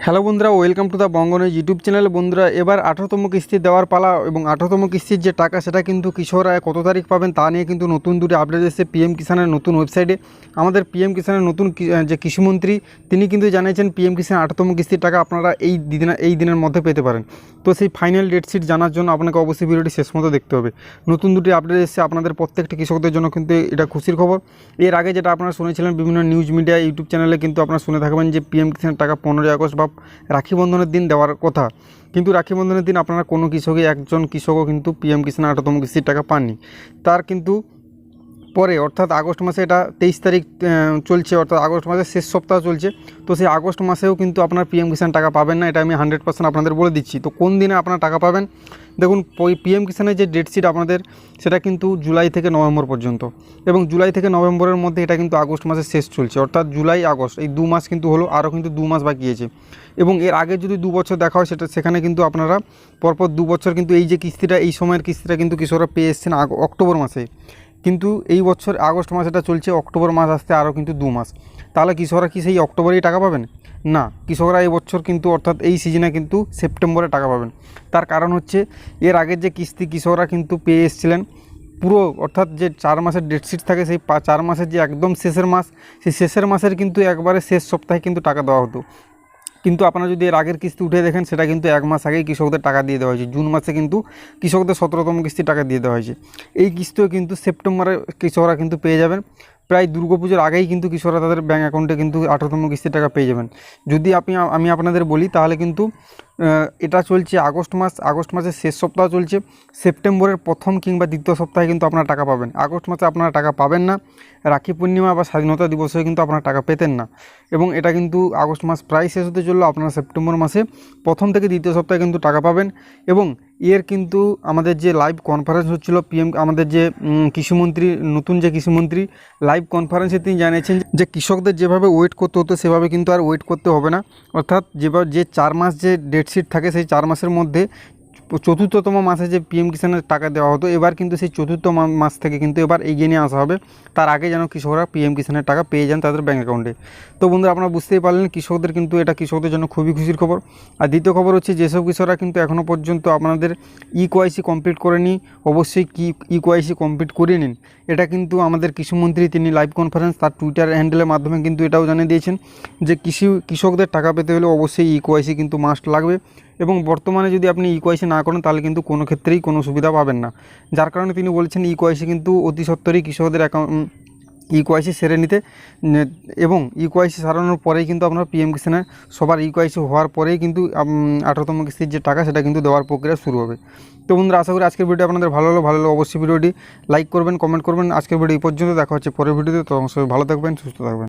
Hello বন্ধুরা, welcome to the বঙ্গনের YouTube channel. বন্ধুরা, এবার 18তম কিস্তি দেওয়ার পালা এবং 18তম কিস্তির যে টাকা সেটা কিন্তু কৃষকরা কত তারিখ পাবেন তা নিয়ে কিন্তু নতুন দুটি আপডেট এসেছে পিএম কিষানের নতুন ওয়েবসাইটে। আমাদের পিএম কিষানের নতুন যে কৃষিমন্ত্রী তিনি কিন্তু জানিয়েছেন পিএম কিষান 18তম কিস্তির টাকা আপনারা এই দিনের মধ্যে পেতে পারেন। তো সেই ফাইনাল ডেট শিট জানার জন্য আপনাকে অবশ্যই ভিডিওটি শেষ মতো দেখতে হবে। নতুন দুটি আপডেট এসেছে আপনাদের প্রত্যেকটি কৃষকদের জন্য, কিন্তু এটা খুশির খবর। এর আগে যেটা আপনারা শুনেছিলেন বিভিন্ন নিউজ মিডিয়া ইউটিউব চ্যানেলে কিন্তু আপনারা শুনে থাকবেন যে পিএম কিষানের টাকা 15ই আগস্ট বা রাখি বন্ধনের দিন দেওয়ার কথা, কিন্তু রাখি বন্ধনের দিন আপনারা কোনো একজন কৃষকও কিন্তু পিএম কিষাণ 18তম কিস্তির টাকা পাননি। তার কিন্তু পরে অর্থাৎ আগস্ট মাসে এটা 23 তারিখ চলছে, অর্থাৎ আগস্ট মাসের শেষ সপ্তাহ চলছে। তো সেই আগস্ট মাসেও কিন্তু আপনার পিএম কিষাণ টাকা পাবেন না, এটা আমি 100% আপনাদের বলে দিচ্ছি। তো কোন দিনে আপনারা টাকা পাবেন দেখুন, পিএম কিষাণের যে ডেট শিট আপনাদের সেটা কিন্তু জুলাই থেকে নভেম্বর পর্যন্ত, এবং জুলাই থেকে নভেম্বরের মধ্যে এটা কিন্তু আগস্ট মাসের শেষ চলছে, অর্থাৎ জুলাই আগস্ট এই 2 মাস কিন্তু হলো, আরও কিন্তু 2 মাস বাকি আছে। এবং এর আগে যদি 2 বছর দেখা হয় সেখানে কিন্তু আপনারা পরপর 2 বছর কিন্তু এই যে কিস্তিটা, এই সময়ের কিস্তিটা কিন্তু কৃষকরা পেয়ে এসছেন অক্টোবর মাসে। কিন্তু এই বছর আগস্ট মাস এটা চলছে, অক্টোবর মাস আসতে আরও কিন্তু 2 মাস। তাহলে কৃষকরা কি সেই অক্টোবরেই টাকা পাবেন? না, কৃষকরা এই বছর কিন্তু অর্থাৎ এই সিজনে কিন্তু সেপ্টেম্বরে টাকা পাবেন। তার কারণ হচ্ছে এর আগের যে কিস্তি কৃষকরা কিন্তু পেয়ে এসেছিলেন পুরো, অর্থাৎ যে 4 মাসের ডেটশিট থাকে সেই 4 মাসের যে একদম শেষের মাস, সেই শেষের মাসের কিন্তু একবারে শেষ সপ্তাহে কিন্তু টাকা দেওয়া হতো। কিন্তু আপনারা যদি এর আগের কিস্তি উঠে দেখেন সেটা কিন্তু 1 মাস আগেই কৃষকদের টাকা দিয়ে দেওয়া হয়েছে। জুন মাসে কিন্তু কৃষকদের 17তম কিস্তি টাকা দিয়ে দেওয়া হয়েছে। এই কিস্তিও কিন্তু সেপ্টেম্বরে কৃষকরা কিন্তু পেয়ে যাবেন। প্রায় দুর্গাপুজোর আগেই কিন্তু কৃষকরা তাদের ব্যাঙ্ক অ্যাকাউন্টে কিন্তু 18তম কিস্তির টাকা পেয়ে যাবেন। যদি আমি আপনাদের বলি তাহলে কিন্তু এটা চলছে আগস্ট মাসের শেষ সপ্তাহ চলছে, সেপ্টেম্বরের প্রথম কিংবা দ্বিতীয় সপ্তাহে কিন্তু আপনারা টাকা পাবেন। আগস্ট মাসে আপনারা টাকা পাবেন না, রাখি পূর্ণিমা বা স্বাধীনতা দিবসে কিন্তু আপনারা টাকা পেতেন না। এবং এটা কিন্তু আগস্ট মাস প্রায় শেষ হতে চললো, আপনারা সেপ্টেম্বর মাসে প্রথম থেকে দ্বিতীয় সপ্তাহে কিন্তু টাকা পাবেন। এবং এর কিন্তু আমাদের যে লাইভ কনফারেন্স হচ্ছিল আমাদের যে কৃষিমন্ত্রী, নতুন যে কৃষিমন্ত্রী, লাইভ কনফারেন্সে তিনি জানিয়েছেন যে কৃষকদের যেভাবে ওয়েট করতে হতো সেভাবে কিন্তু আর ওয়েট করতে হবে না। অর্থাৎ যে 4 মাস যে ডেটশিট থাকে সেই 4 মাসের মধ্যে চতুর্থতম মাসে যে পিএম কিষাণের টাকা দেওয়া হতো, এবার কিন্তু সেই চতুর্থ মাস থেকে কিন্তু এবার এগিয়ে নিয়ে আসা হবে। তার আগে যেন কৃষকরা পিএম কিষাণের টাকা পেয়ে যান তাদের ব্যাঙ্ক অ্যাকাউন্টে। তো বন্ধুরা, আপনারা বুঝতেই পারলেন কৃষকদের কিন্তু এটা কৃষকদের জন্য খুবই খুশির খবর। আর দ্বিতীয় খবর হচ্ছে যেসব কৃষকরা কিন্তু এখনও পর্যন্ত আপনাদের ইকেওয়াইসি কমপ্লিট করেনি, অবশ্যই ইকেওয়াইসি কমপ্লিট করে নিন। এটা কিন্তু আমাদের কৃষিমন্ত্রী তিনি লাইভ কনফারেন্স তার টুইটার হ্যান্ডেলের মাধ্যমে কিন্তু এটাও জানিয়ে দিয়েছেন যে কৃষকদের টাকা পেতে হলে অবশ্যই ইকেওয়াইসি কিন্তু মাস্ট লাগবে। এবং বর্তমানে যদি আপনি ইকেওয়াইসি না করেন তাহলে কিন্তু কোনো ক্ষেত্রেই কোনো সুবিধা পাবেন না। যার কারণে তিনি বলছেন ইকেওয়াইসি কিন্তু অতি সত্বরই কৃষকদের ইকেওয়াইসি সেরে নিতে, এবং ইকেওয়াইসি সারানোর পরেই কিন্তু আপনার পিএম কিষাণে সবার ইকেওয়াইসি হওয়ার পরেই কিন্তু 18তম কিস্তির যে টাকা সেটা কিন্তু দেওয়ার প্রক্রিয়া শুরু হবে। তো বন্ধুরা, আশা করি আজকের ভিডিও আপনাদের ভালো হলো অবশ্যই ভিডিওটি লাইক করবেন, কমেন্ট করবেন। আজকের ভিডিও এই পর্যন্ত, দেখা হচ্ছে পরের ভিডিওতে। তখন সবাই ভালো থাকবেন, সুস্থ থাকবেন।